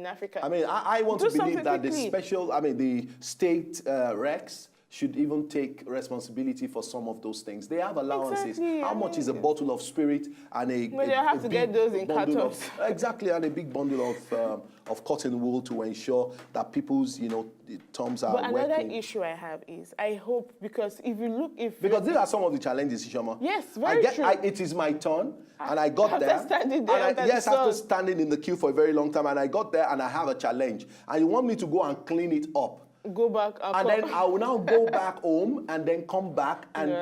Africa. I mean, I want to believe that the state recs should even take responsibility for some of those things. They have allowances. Exactly. How much is a bottle of spirit and a But they have to get those in cartons. Exactly, and a big bundle of cotton wool to ensure that people's terms are working. But another issue I have is I hope, because if you look, because these are some of the challenges, Ishoma. Yes, very true. It is my turn, and I got there. After standing in the queue for a very long time, and I got there, and I have a challenge, and you want me to go and clean it up. Go back and then I will now go back home and then come back and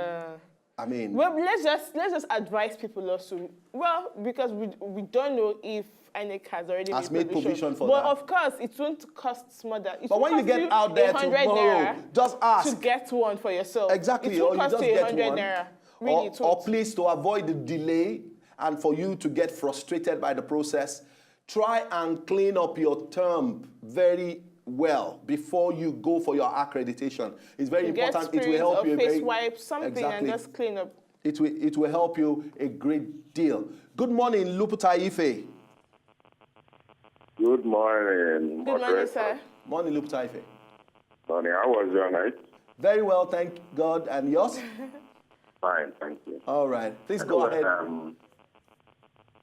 I mean, well, let's just advise people also. Well, because we don't know if INEC has already made provision for that. But of course, it won't cost more than. But when you get out there tomorrow, just ask to get one for yourself. Exactly, or you just get 100 one. Naira. Really, or please, to avoid the delay and for you to get frustrated by the process, try and clean up your term very well before you go for your accreditation. It's very important. It will help you. Face wipe, something, and just clean up. It will help you a great deal. Good morning, Luputa Ife. Good morning. Good morning, sir. Morning, Luputa Ife. Morning. How was your night? Very well, thank God. And yours? Fine, thank you. All right. Please go ahead.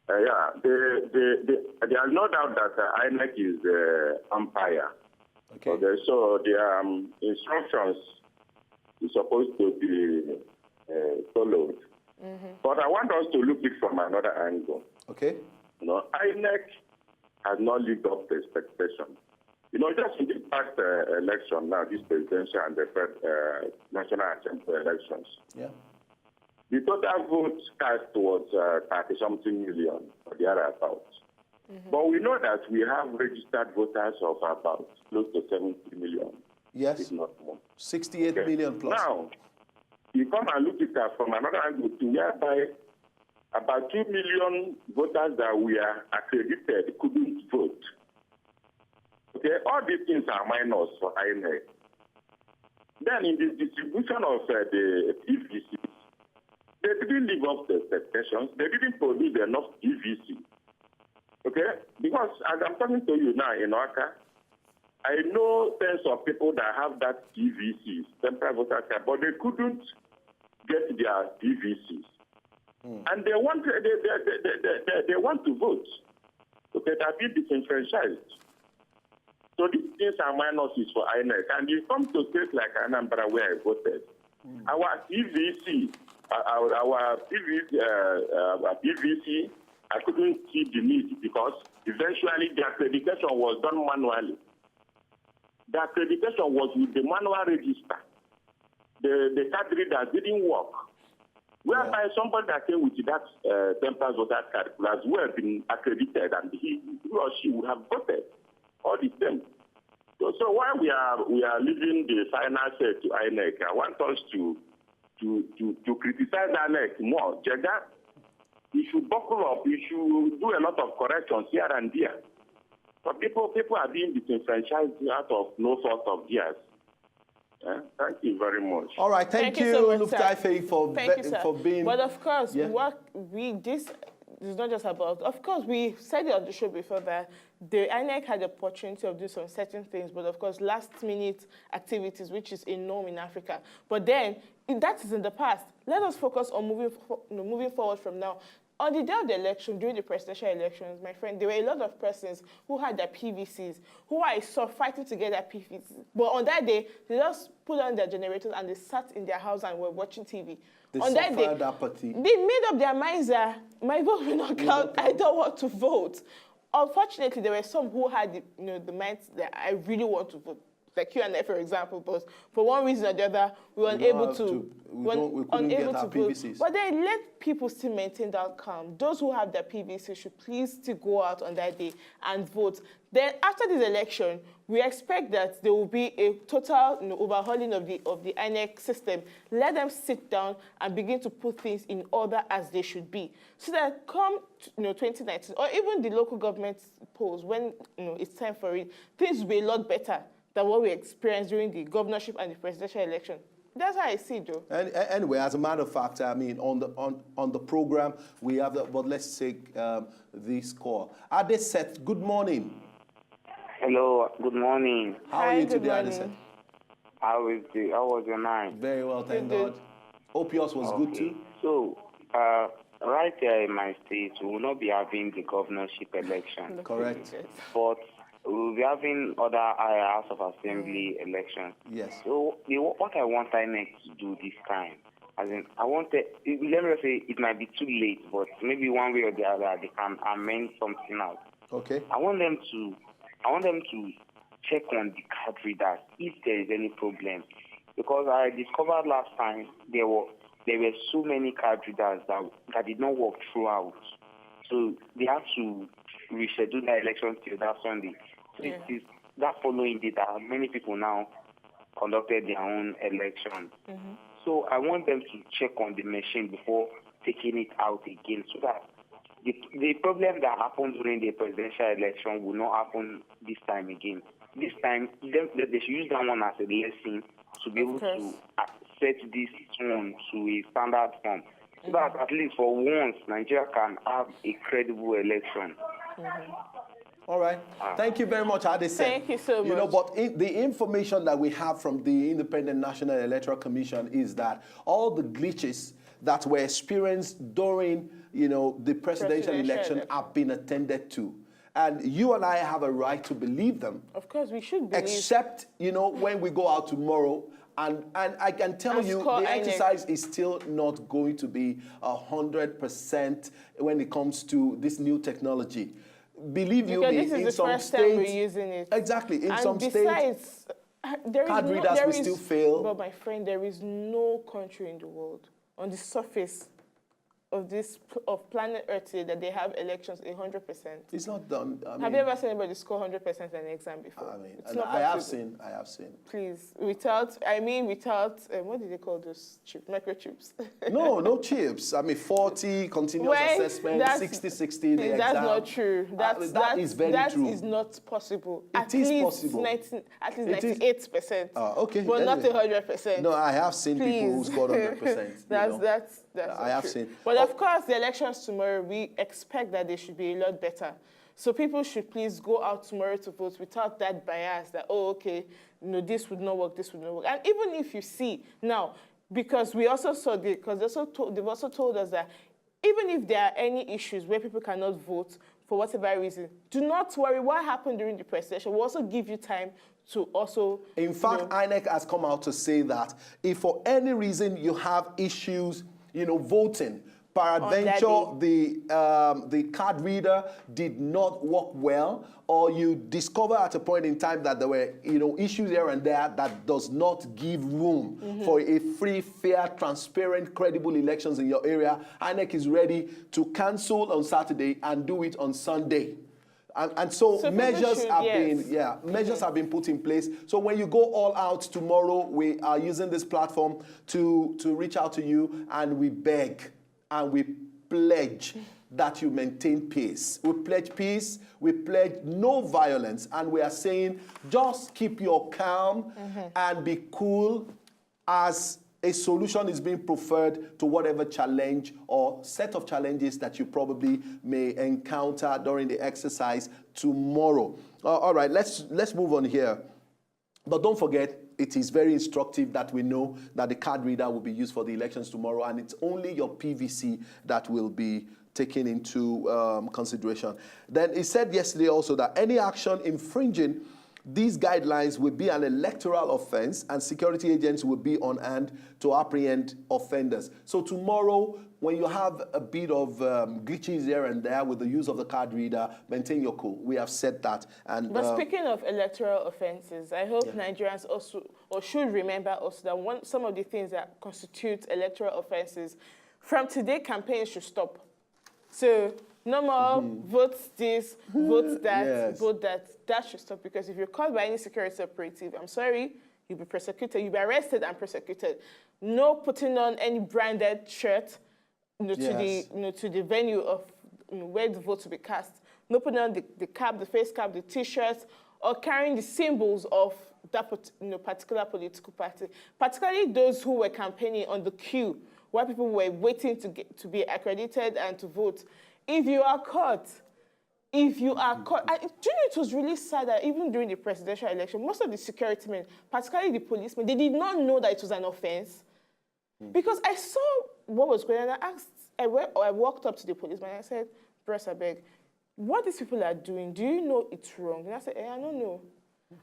There's no doubt that INEC is the umpire. Okay. So the instructions is supposed to be followed. But I want us to look at it from another angle. Okay. INEC has not lived up to expectation. Just in the past election now, this presidential and the National Assembly elections. Yeah. The total votes cast was 30-something million or thereabouts. But we know that we have registered voters of about close to 70 million. Yes. If not more. 68 million plus. Now, you come and look at that from another angle to whereby about 2 million voters that we are accredited couldn't vote. Okay, all these things are minors for INEC. Then in the distribution of the PVCs, they didn't live up to expectations. They didn't produce enough PVC. Okay? Because as I'm talking to you now in Oaka, I know tens of people that have that PVCs, temporary voter card, but they couldn't get their PVCs. And they want to vote. Okay, they're being disenfranchised. So these things are minuses for INEC. And you come to states like Anambra where I voted. Our PVC, our PVC, I couldn't see the need because eventually the accreditation was done manually. The accreditation was with the manual register. The card reader didn't work. Whereby somebody that came with that temporary voter card could as well been accredited and he or she would have voted all the same. So while we are leaving the final say to INEC, I want us to criticize INEC more. Jega, you should buckle up. You should do a lot of corrections here and there. But people are being disenfranchised out of no fault of theirs. Thank you very much. All right, thank you so much, Luftaife, for being. But of course, this is not just about. Of course, we said it on the show before that the INEC had the opportunity of doing some certain things, but of course, last-minute activities, which is a norm in Africa. But then that is in the past. Let us focus on moving forward from now. On the day of the election, during the presidential elections, my friend, there were a lot of persons who had their PVCs, who I saw fighting to get their PVCs. But on that day, they just put on their generators and they sat in their house and were watching TV. On that day, they made up their minds that my vote will not count. I don't want to vote. Unfortunately, there were some who had the minds that I really want to vote. Like you and I, for example, but for one reason or the other, we were unable to vote. But they let people still maintain that calm. Those who have their PVC should please still go out on that day and vote. Then after this election, we expect that there will be a total overhauling of the INEC system. Let them sit down and begin to put things in order as they should be. So that come 2019, or even the local government polls, when it's time for it, things will be a lot better than what we experienced during the governorship and the presidential election. That's how I see it, Joe. Anyway, as a matter of fact, I mean, on the program, we have but let's take this call. Adeset, good morning. Hello, good morning. How are Hi, you good today, morning. Addison? How was your night? Very well, thank Good, God. Hope yours was good Okay. too. So, right here in my state, we will not be having the governorship election, Correct. but we will be having other House of Assembly elections. Yes. So, what I want INEC to do this time, as in, let me say it might be too late, but maybe one way or the other they can amend something out. Okay. I want them to check on the card readers if there is any problem, because I discovered last time there were so many card readers that did not work throughout, so they have to reschedule the election till that Sunday. So it is that following day that many people now conducted their own elections. So I want them to check on the machine before taking it out again, so that the problem that happened during the presidential election will not happen this time again. This time, they should use that one as a lesson to be able to set this one to a standard form, so that at least for once, Nigeria can have a credible election. All right. Thank you very much, Addison. Thank you so You know, much. but the information that we have from the Independent National Electoral Commission is that all the glitches that were experienced during, the presidential election have been attended to. And you and I have a right to believe them. Of course, we should believe. Except, when we go out tomorrow, and I can tell And you score the INEC. exercise is still not going to be 100% when it comes to this new technology. Believe you Because me, this is in the some first time we're states, using it. exactly, in And some states, besides, card readers will still fail. But my friend, there is no country in the world on the surface of planet Earth today that they have elections 100%. it's not done. Have you ever seen anybody score 100% in an exam before? I mean, It's and not I have possible. seen. Please, without what do they call those chips? Microchips. No chips. I mean, 40 continuous assessment, 60-60 the exam. That's not true. That is very true. That is not possible. It is possible. At least It is. 98%. Okay. But not anyway. 100%. No, I have seen people who Please. scored 100%. That's I not have true. seen. But of course, the elections tomorrow, we expect that they should be a lot better. So people should please go out tomorrow to vote without that bias that, this would not work, this would not work. And even if you see now, because we also saw they've also told us that even if there are any issues where people cannot vote for whatever reason, do not worry. What happened during the presidential will also give you time to also. In fact, INEC has come out to say that if for any reason you have issues, voting, peradventure the card reader did not work well, or you discover at a point in time that there were issues here and there that does not give room for a free, fair, transparent, credible elections in your area, INEC is ready to cancel on Saturday and do it on Sunday. And so measures have been put in place. So when you go all out tomorrow, we are using this platform to reach out to you, and we beg and we pledge that you maintain peace. We pledge peace, we pledge no violence, and we are saying just keep your calm and be cool as a solution is being preferred to whatever challenge or set of challenges that you probably may encounter during the exercise tomorrow. All right, let's move on here. But don't forget, it is very instructive that we know that the card reader will be used for the elections tomorrow, and it's only your PVC that will be taken into consideration. Then it said yesterday also that any action infringing these guidelines will be an electoral offense, and security agents will be on hand to apprehend offenders. So tomorrow, when you have a bit of glitches here and there with the use of the card reader, maintain your cool. We have said that. But speaking of electoral offenses, I hope Nigerians also, or should remember also, that some of the things that constitute electoral offenses, from today, campaigns should stop. So no more vote this, vote that, vote that. That should stop, because if you're caught by any security operative, I'm sorry, you'll be prosecuted. You'll be arrested and prosecuted. No putting on any branded shirt to the venue of where the vote will be cast. No putting on the cap, the face cap, the T-shirts, or carrying the symbols of that particular political party. Particularly those who were campaigning on the queue, where people were waiting to be accredited and to vote. If you are caught, if you are caught, do you know it was really sad that even during the presidential election, most of the security men, particularly the policemen, they did not know that it was an offense. Because I saw what was going on, and I walked up to the policeman and I said, "Bros, I beg, what these people are doing, do you know it's wrong?" And I said, I don't know.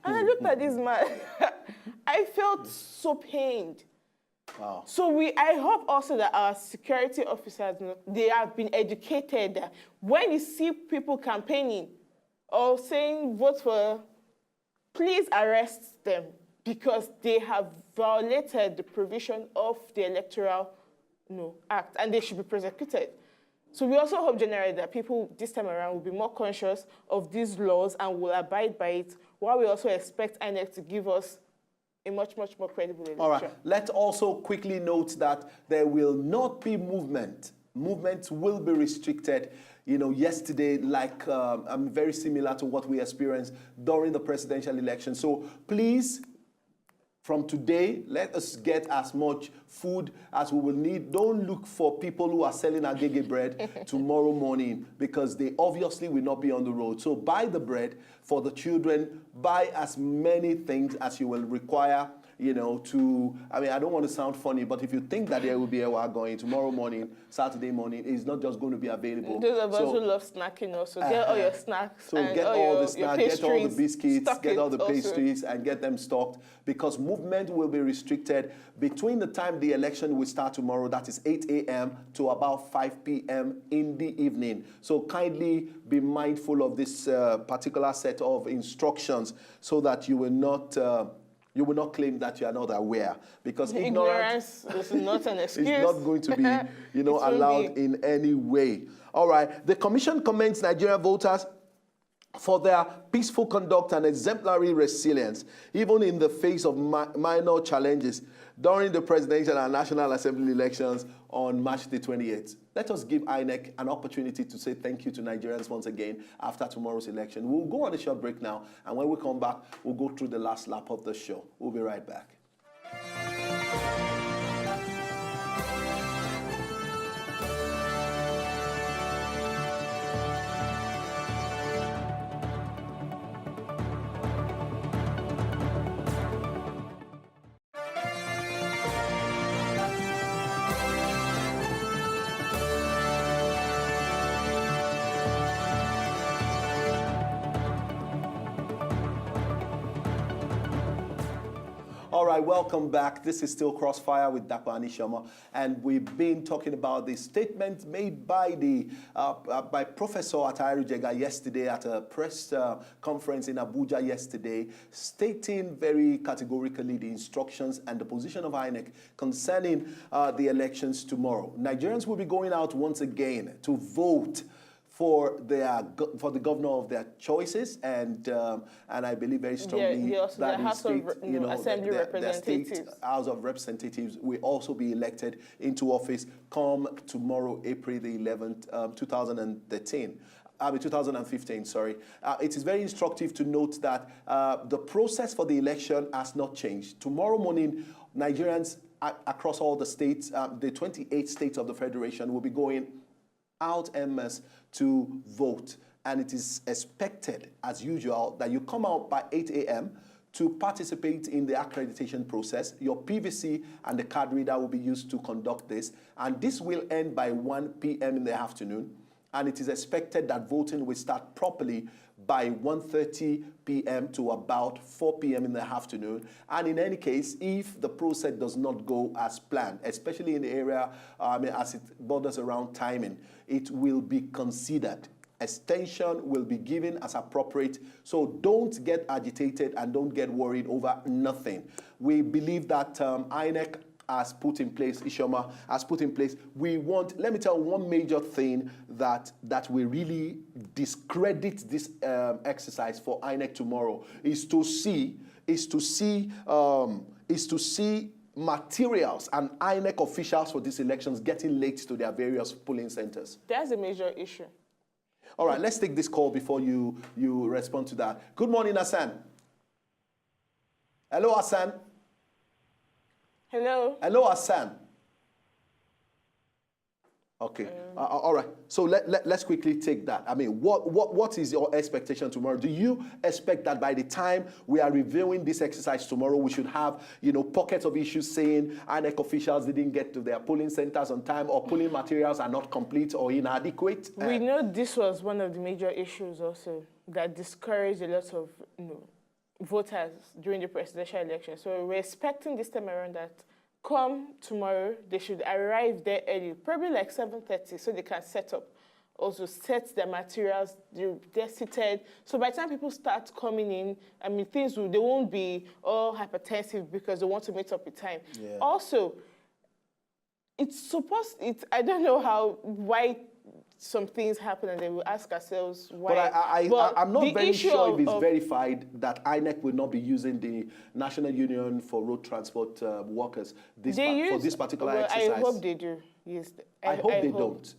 And I looked at this man. I felt so pained. Wow. So I hope also that our security officers, they have been educated that when you see people campaigning or saying vote for, please arrest them because they have violated the provision of the Electoral Act and they should be prosecuted. So we also hope generally that people this time around will be more conscious of these laws and will abide by it, while we also expect INEC to give us a much, much more credible election. All right. Let's also quickly note that there will not be movement. Movement will be restricted. You know, yesterday, like very similar to what we experienced during the presidential election. So please, from today, let us get as much food as we will need. Don't look for people who are selling agege bread tomorrow morning because they obviously will not be on the road. So buy the bread for the children. Buy as many things as you will require, you know, to, I mean, I don't want to sound funny, but if you think that there will be a going tomorrow morning, Saturday morning, it's not just going to be available. Those of us who love snacking also, get all your snacks. So and get all the snacks, get all the pastries, biscuits, get all the also. pastries, and get them stocked because movement will be restricted between the time the election will start tomorrow, that is 8 a.m. to about 5 p.m. in the evening. So kindly be mindful of this particular set of instructions so that you will not claim that you are not aware, because ignorance is not an excuse. It's not going to be, allowed in any way. All right. The commission commends Nigerian voters for their peaceful conduct and exemplary resilience, even in the face of minor challenges during the presidential and National Assembly elections on March the 28th. Let us give INEC an opportunity to say thank you to Nigerians once again after tomorrow's election. We'll go on a short break now, and when we come back, we'll go through the last lap of the show. We'll be right back. All right, welcome back. This is still Crossfire with Dr. Anishama, and we've been talking about the statement made by by Professor Atairu Jega yesterday at a press conference in Abuja yesterday, stating very categorically the instructions and the position of INEC concerning the elections tomorrow. Nigerians will be going out once again to vote for the governor of their choices, and I believe very strongly that the state, Assembly representatives, state House of Representatives will also be elected into office come tomorrow, April the 11th, 2015, sorry. It is very instructive to note that the process for the election has not changed. Tomorrow morning, Nigerians across all the states, the 28 states of the Federation, will be going out en masse to vote. And it is expected, as usual, that you come out by 8 a.m. to participate in the accreditation process. Your PVC and the card reader will be used to conduct this. And this will end by 1 p.m. in the afternoon. And it is expected that voting will start properly by 1:30 p.m. to about 4 p.m. in the afternoon. And in any case, if the process does not go as planned, especially in the area as it borders around timing, it will be considered. Extension will be given as appropriate. So don't get agitated and don't get worried over nothing. We believe that INEC has put in place, Ishoma has put in place. Let me tell you one major thing that will really discredit this exercise for INEC tomorrow is to see materials and INEC officials for these elections getting late to their various polling centers. That's a major issue. All right, let's take this call before you respond to that. Good morning, Hassan. Hello, Hassan. Hello. Hello, Hassan. Okay. All right. So let's quickly take that. I mean, what is your expectation tomorrow? Do you expect that by the time we are reviewing this exercise tomorrow, we should have, pockets of issues saying INEC officials didn't get to their polling centers on time, or polling materials are not complete or inadequate? We know this was one of the major issues also that discouraged a lot of voters during the presidential election. So we're expecting this time around that come tomorrow, they should arrive there early, probably like 7:30, so they can set up. Also set their materials, they're seated. So by the time people start coming in, I mean, they won't be all hypertensive because they want to meet up with time. Yeah. Also, I don't know why some things happen and then we ask ourselves why. But I'm not very sure if it's verified that INEC will not be using the National Union for Road Transport Workers for this particular exercise. I hope they do. Yes. I hope they don't.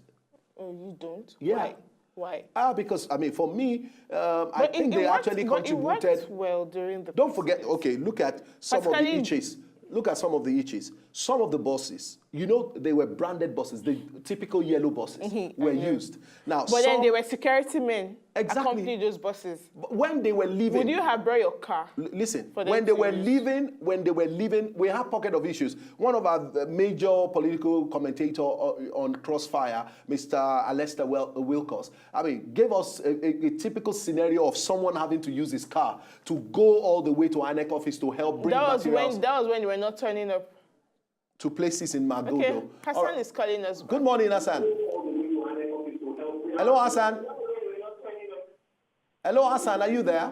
Oh, you don't? Yeah. Why? Because, I mean, for me, I think they actually contributed. It worked well during the Don't forget, okay, look at some of the itches. Look at some of the itches. Some of the buses, they were branded buses. The typical yellow buses were used. Now, but then they were security men Exactly. accompanying those buses. When they were leaving, would you have brought your car? Listen, when they were leaving, we have pocket of issues. One of our major political commentator on CROSSFIRE, Mr. Alistair Wilcox, I mean, gave us a typical scenario of someone having to use his car to go all the way to INEC office to help bring materials. That was when they were not turning up. To places in Magodo. Okay, Hassan is calling us back. Good morning, Hassan. Hello, Hassan. Hello, Hassan, are you there?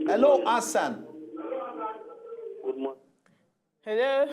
Hello, Hassan. Good morning. Hello.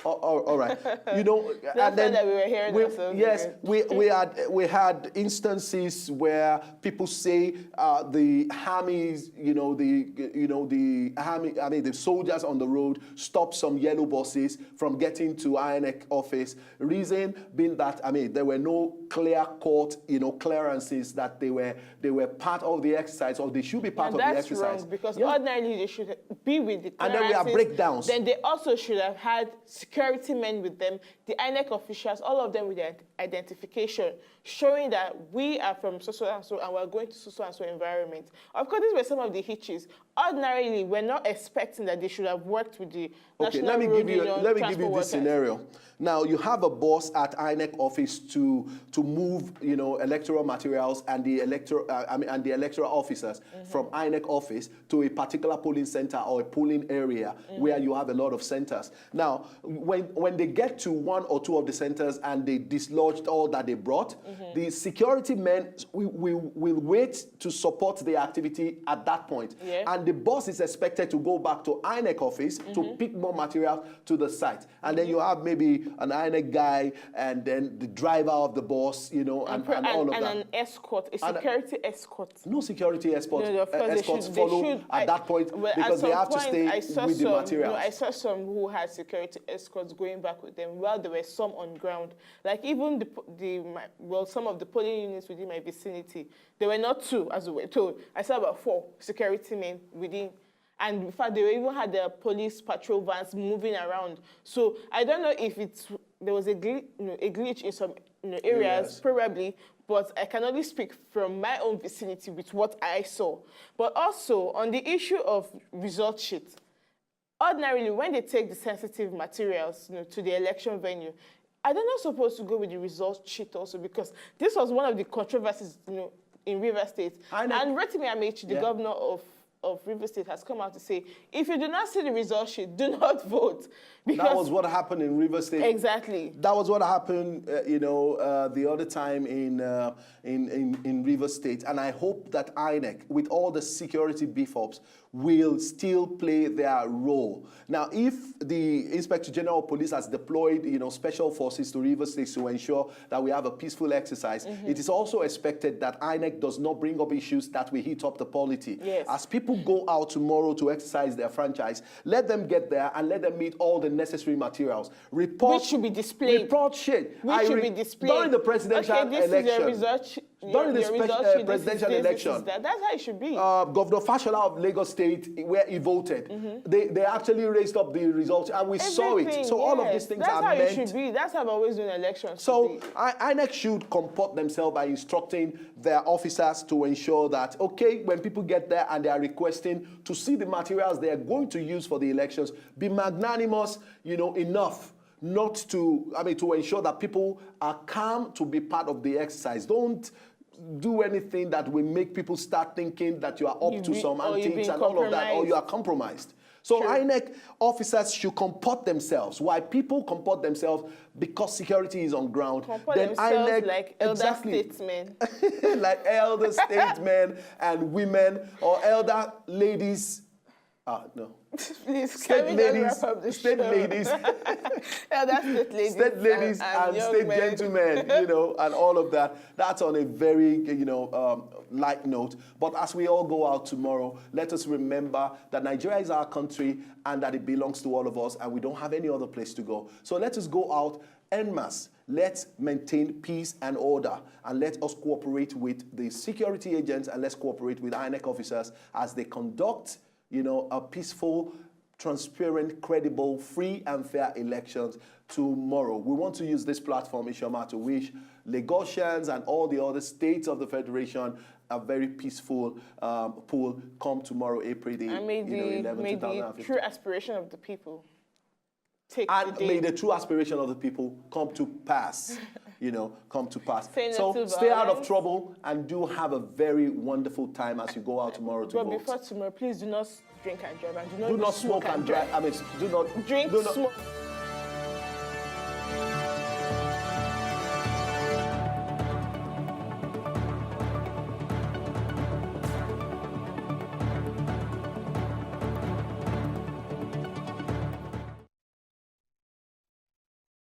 All right. And then that we were hearing yes, we had instances where people say the armies, the army, I mean the soldiers on the road stopped some yellow buses from getting to INEC office. Reason being that, I mean, there were no clear-cut, clearances that they were part of the exercise, or they should be part of the exercise. That's wrong, because ordinarily they should be with the clearances. And then we have breakdowns. Then they also should have had security men with them, the INEC officials, all of them with their identification, showing that we are from so and so and we're going to so and so environment. Of course, these were some of the hitches. Ordinarily, we're not expecting that they should have worked with the National let me give you this workers. scenario. Now, you have a boss at INEC office to move, electoral materials and the electoral officers from INEC office to a particular polling center or a polling area where you have a lot of centers. Now, when they get to one or two of the centers and they dislodged all that they brought, the security men will wait to support the activity at that point. Yeah. And the boss is expected to go back to INEC office to pick more material to the site. And then you have maybe an INEC guy and then the driver of the boss, and all of that. And an escort, a security escort. No security escorts, No, of course escorts follow at that point because they have to stay with the materials. I saw some who had security escorts going back with them while there were some on ground. Like even some of the polling units within my vicinity, there were not two, as we were told. I saw about 4 security men within. And in fact, they even had their police patrol vans moving around. So I don't know if there was a glitch in some areas, probably, but I can only speak from my own vicinity with what I saw. But also, on the issue of result sheets, ordinarily, when they take the sensitive materials to the election venue, are they not supposed to go with the result sheet also? Because this was one of the controversies in Rivers State. And Rotimi Amechi, the governor of Rivers State, has come out to say, if you do not see the result sheet, do not vote. Because that was what happened in Rivers State. Exactly. That was what happened, the other time in Rivers State. And I hope that INEC, with all the security beef-ups, will still play their role. Now, if the Inspector General of Police has deployed, special forces to Rivers State to ensure that we have a peaceful exercise, it is also expected that INEC does not bring up issues that will heat up the polity. Yes. As people go out tomorrow to exercise their franchise, let them get there and let them meet all the necessary materials. Which should be displayed. Report shit. Which should be displayed. During the presidential election. This is your result during the your results sheet, presidential this is election, that. That's how it should be. Governor Fashola of Lagos State, where he voted, they actually raised up the results, and we saw it. So all of these things that's are how meant. it should be. That's how I've always done elections. So INEC should comport themselves by instructing their officers to ensure that, okay, when people get there and they are requesting to see the materials they are going to use for the elections, be magnanimous, enough not to, to ensure that people are calm to be part of the exercise. Don't do anything that will make people start thinking that you are up to some antics and all of that, or you are compromised. So INEC officers should comport themselves. Why people comport themselves? Because security is on ground. Comport then themselves INEC, like elder statesmen. like elder statesmen and women, or elder ladies. No. Please, state ladies, elder state ladies and state men. gentlemen, and all of that. That's on a very, light note. But as we all go out tomorrow, let us remember that Nigeria is our country and that it belongs to all of us, and we don't have any other place to go. So let us go out en masse. Let's maintain peace and order, and let us cooperate with the security agents, and let's cooperate with INEC officers as they conduct a peaceful, transparent, credible, free and fair elections tomorrow. We want to use this platform, Ishoma, to wish Lagosians and all the other states of the Federation a very peaceful poll come tomorrow, April the 11th, may the 2015. true aspiration of the people take And the day. may the true aspiration of the people come to pass, come to pass. Say no So to stay out of violence. trouble and do have a very wonderful time as you go out tomorrow to But vote. before tomorrow, please do not drink and drive, and Do not smoke and drive. do not smoke.